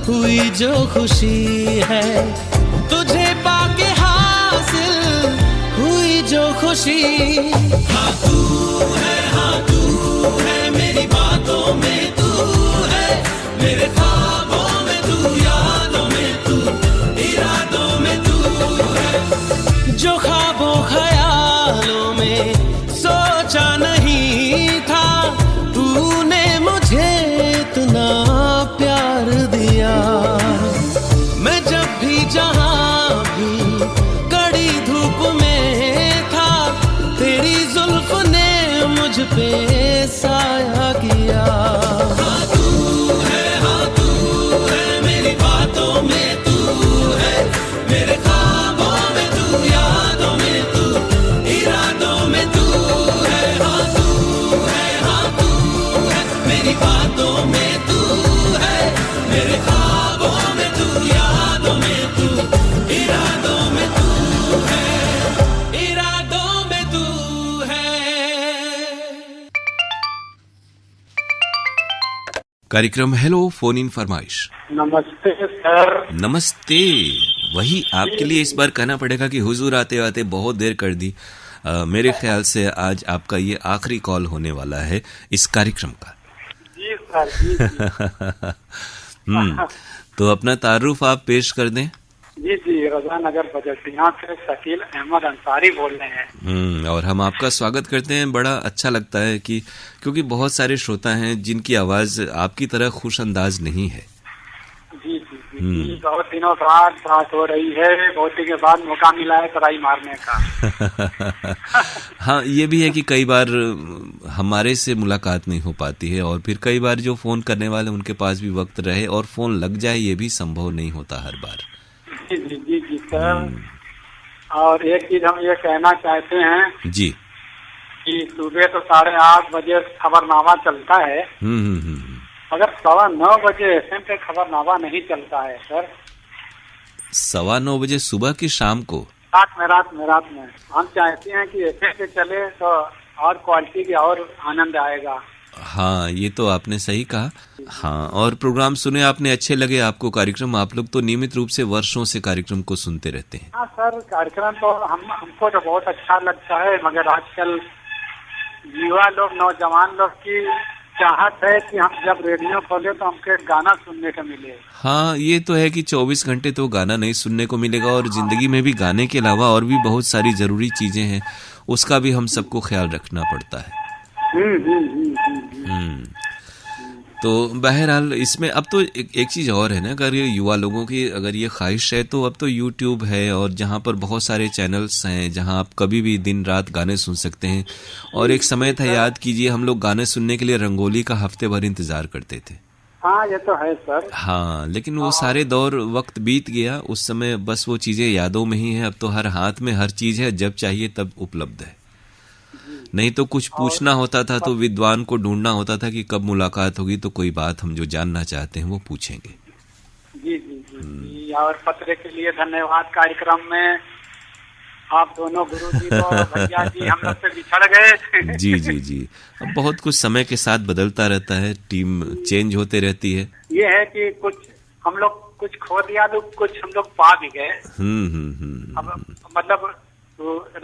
हुई जो खुशी है, तुझे पाके हासिल हुई जो खुशी। हाँ तू है मेरी बातों में तू है, मेरे ख्वाबों में तू, यादों में तू, इरादों में तू है। जो ख्वाबों ख्यालों में सोचा नहीं था, तूने मुझे इतना प्यार दिया। मैं जब भी जहां भी कड़ी धूप में था, तेरी जुल्फ ने मुझ पे साया किया। हाँ तू है मेरी बातों में तू है, मेरे ख्वाबों में तू, यादों में तू, इरादों में तू है। हाँ तू है मेरी बातों में तू है, मेरे ख्वाबों में तू, यादों में तू, इरादों में तू है, इरादों में तू है। कार्यक्रम हेलो फोन इन फरमाइश। नमस्ते सर। नमस्ते। वही आपके लिए इस बार कहना पड़ेगा कि हुजूर आते आते बहुत देर कर दी। मेरे ख्याल से आज आपका ये आखिरी कॉल होने वाला है इस कार्यक्रम का। जी सर जी। तो अपना तारुफ आप पेश कर दें। जी रजा नगर बजटिया से शकील अहमद अंसारी बोल रहे हैं। और हम आपका स्वागत करते हैं। बड़ा अच्छा लगता है कि क्योंकि बहुत सारे श्रोता हैं जिनकी आवाज आपकी तरह खुश अंदाज नहीं है। जी बहुत दिनों बाद बात हो रही है, बहुत दिन के बाद मौका मिला है तराई मारने का। हाँ, ये भी है कि कई बार हमारे से मुलाकात नहीं हो पाती है और फिर कई बार जो फोन करने वाले उनके पास भी वक्त रहे और फोन लग जाए, ये भी संभव नहीं होता हर बार। जी सर। और एक चीज हम ये कहना चाहते हैं जी कि सुबह तो 8:30 बजे खबरनामा चलता है, मगर 9:15 बजे FM पे खबरनामा नहीं चलता है सर। 9:15 बजे सुबह की शाम को? रात में हम चाहते हैं कि FM पे चले तो और क्वालिटी की और आनंद आएगा। हाँ, ये तो आपने सही कहा। हाँ, और प्रोग्राम सुने आपने, अच्छे लगे आपको कार्यक्रम? आप लोग तो नियमित रूप से वर्षों से कार्यक्रम को सुनते रहते हैं। हाँ सर, कार्यक्रम तो हमको तो बहुत अच्छा लगता है, मगर आजकल युवा लोग, नौजवान लोग की चाहत है कि हम जब रेडियो खोले तो हमके गाना सुनने को मिले। हाँ, ये तो है कि 24 घंटे तो गाना नहीं सुनने को मिलेगा और जिंदगी में भी गाने के अलावा और भी बहुत सारी जरूरी चीजें हैं, उसका भी हम सबको ख्याल रखना पड़ता है। तो बहरहाल इसमें अब तो एक चीज़ और है ना, अगर ये युवा लोगों की अगर ये ख्वाहिश है तो अब तो YouTube है और जहाँ पर बहुत सारे चैनल्स हैं जहाँ आप कभी भी दिन रात गाने सुन सकते हैं। और एक समय था, याद कीजिए, हम लोग गाने सुनने के लिए रंगोली का हफ्ते भर इंतजार करते थे। हाँ, ये तो है सर। हाँ, लेकिन वो सारे दौर वक्त बीत गया, उस समय बस वो चीज़ें यादों में ही है। अब तो हर हाथ में हर चीज़ है, जब चाहिए तब उपलब्ध है। नहीं तो कुछ पूछना होता था तो विद्वान को ढूंढना होता था कि कब मुलाकात होगी तो कोई बात हम जो जानना चाहते हैं वो पूछेंगे। जी। और पत्र के लिए धन्यवाद। कार्यक्रम में आप दोनों गुरुजी और भैया जी हम लोग से बिछड़ गए। जी। अब बहुत कुछ समय के साथ बदलता रहता है, टीम चेंज होते रहती है। ये है कि कुछ हम लोग कुछ खो दिया तो कुछ हम लोग पा भी गए। मतलब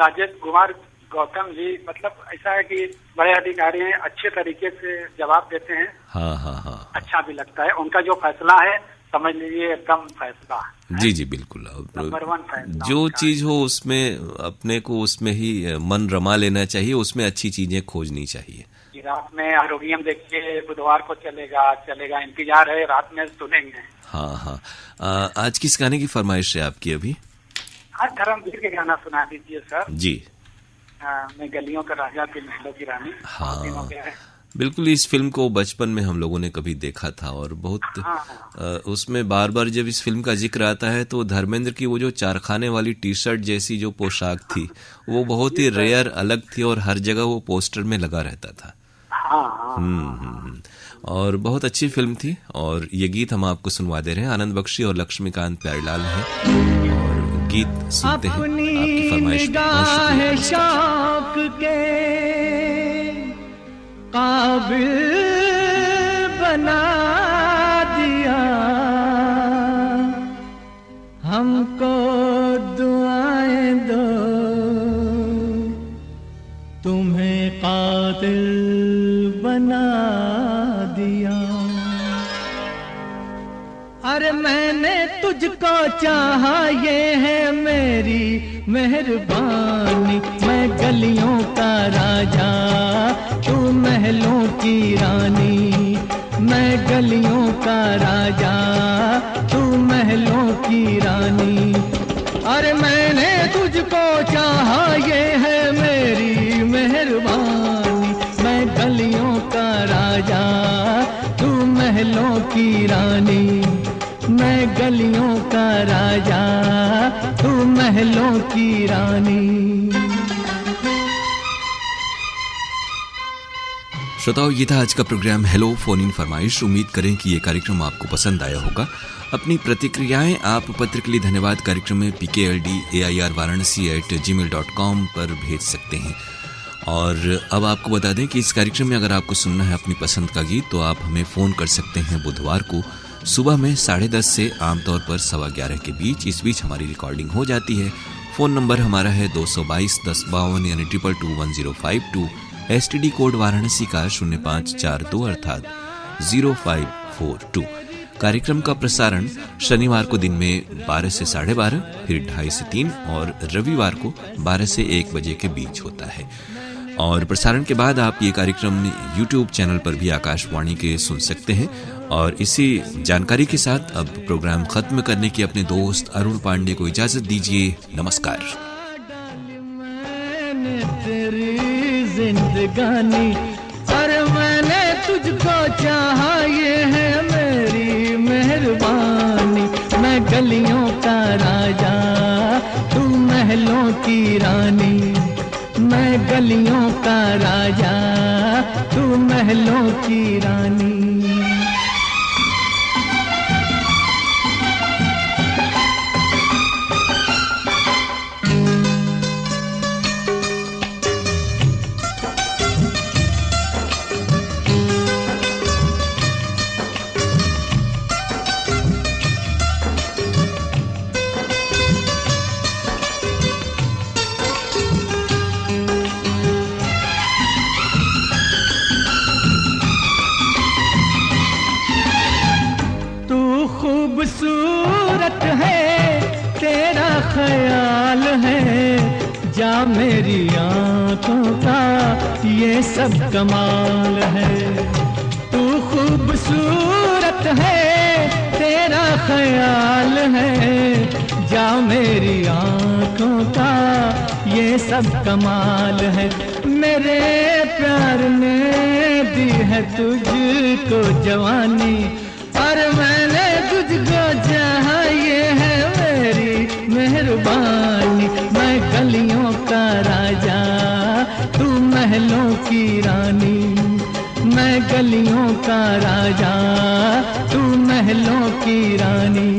राजेश कुमार गौतम जी, मतलब ऐसा है कि बड़े अधिकारी हैं, अच्छे तरीके से जवाब देते हैं। हाँ। अच्छा भी लगता है उनका जो फैसला है, समझ लीजिए एकदम फैसला। जी बिल्कुल। नंबर 1 फैसला। जो चीज हो उसमें अपने को उसमें ही मन रमा लेना चाहिए, उसमें अच्छी चीजें खोजनी चाहिए। रात में आरोग्यम देखिए, बुधवार को चलेगा, इंतजार है, रात में सुनेंगे। हाँ। आज किस गाने की फरमाइश है आपकी अभी? आज धर्मवीर के गाना सुना दीजिए सर। जी। मैं गलियों का राजा की महलों की रानी। हाँ, बिल्कुल। इस फिल्म को बचपन में हम लोगों ने कभी देखा था और बहुत उसमें बार बार जब इस फिल्म का जिक्र आता है तो धर्मेंद्र की वो जो चारखाने वाली टी शर्ट जैसी जो पोशाक थी वो बहुत ही रेयर, अलग थी और हर जगह वो पोस्टर में लगा रहता था। हाँ। और बहुत अच्छी फिल्म थी और ये गीत हम आपको सुनवा दे रहे हैं। आनंद बख्शी और लक्ष्मीकांत प्यारीलाल हैं और गीत सुनते हैं आपकी फरमाइश पर। शौक के काबिल बना दिया हमको दुआएं दो तुम्हें कातिल बना दिया। अरे मैंने तुझको चाहा ये है मेरी मेहरबानी। मैं गलियों का राजा तू महलों की रानी। मैं गलियों का राजा तू महलों की रानी। अरे मैंने तुझको चाहा ये है मेरी मेहरबानी। मैं गलियों का राजा तू महलों की रानी। मैं गलियों का राजा तू महलों की रानी। श्रोताओं, ये था आज का प्रोग्राम हेलो फोन इन फरमाइश। उम्मीद करें कि ये कार्यक्रम आपको पसंद आया होगा। अपनी प्रतिक्रियाएं आप पत्र के लिए धन्यवाद कार्यक्रम में pkldairvaranasi@gmail.com पर भेज सकते हैं। और अब आपको बता दें कि इस कार्यक्रम में अगर आपको सुनना है अपनी पसंद का गीत तो आप हमें फ़ोन कर सकते हैं बुधवार को सुबह में 10:30 से आमतौर पर 11:15 के बीच। इस बीच हमारी रिकॉर्डिंग हो जाती है। फ़ोन नंबर हमारा है 222 1052 यानी 221052। STD कोड वाराणसी का 0542 अर्थात 0542। कार्यक्रम का प्रसारण शनिवार को दिन में 12 से 12:30, फिर 2:30 से 3 और रविवार को 12 से 1 बजे के बीच होता है। और प्रसारण के बाद आप ये कार्यक्रम YouTube चैनल पर भी आकाशवाणी के सुन सकते हैं। और इसी जानकारी के साथ अब प्रोग्राम खत्म करने की अपने दोस्त अरुण पांडे को इजाजत दीजिए। नमस्कार। जिंदगानी अरे मैंने तुझको चाहा ये है मेरी मेहरबानी। मैं गलियों का राजा तू महलों की रानी। मैं गलियों का राजा तू महलों की रानी। खूबसूरत है तेरा ख्याल है जा मेरी आंखों का ये सब कमाल है। तू खूबसूरत है तेरा ख्याल है जा मेरी आंखों का ये सब कमाल है। मेरे प्यार ने दी है तुझको जवानी और मैंने तुझको चाहा ये है मेरी मेहरबानी। मैं गलियों का राजा तू महलों की रानी। मैं गलियों का राजा तू महलों की रानी।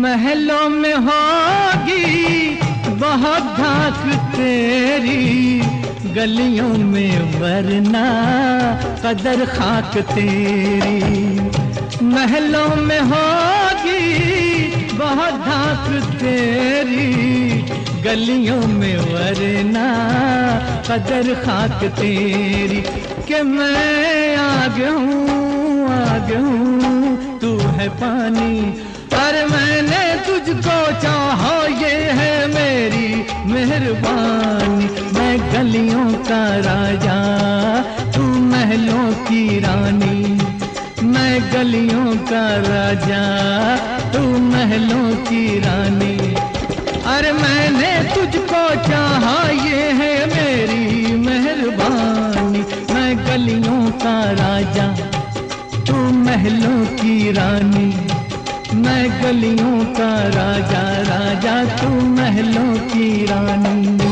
महलों में होगी बहुत धाक तेरी गलियों में वरना कदर खाक तेरी। महलों में होगी बहुत धाक तेरी गलियों में वरना कदर खाक तेरी। कि मैं आग हूँ तू है पानी और मैंने तुझ तुझको चाहा ये है मेरी मेहरबानी। मैं गलियों का राजा तू महलों की रानी, मैं गलियों का राजा तू महलों की रानी। अरे मैंने तुझको चाहा ये है मेरी मेहरबानी। मैं गलियों का राजा तू महलों की रानी, मैं गलियों का राजा, राजा तू महलों की रानी।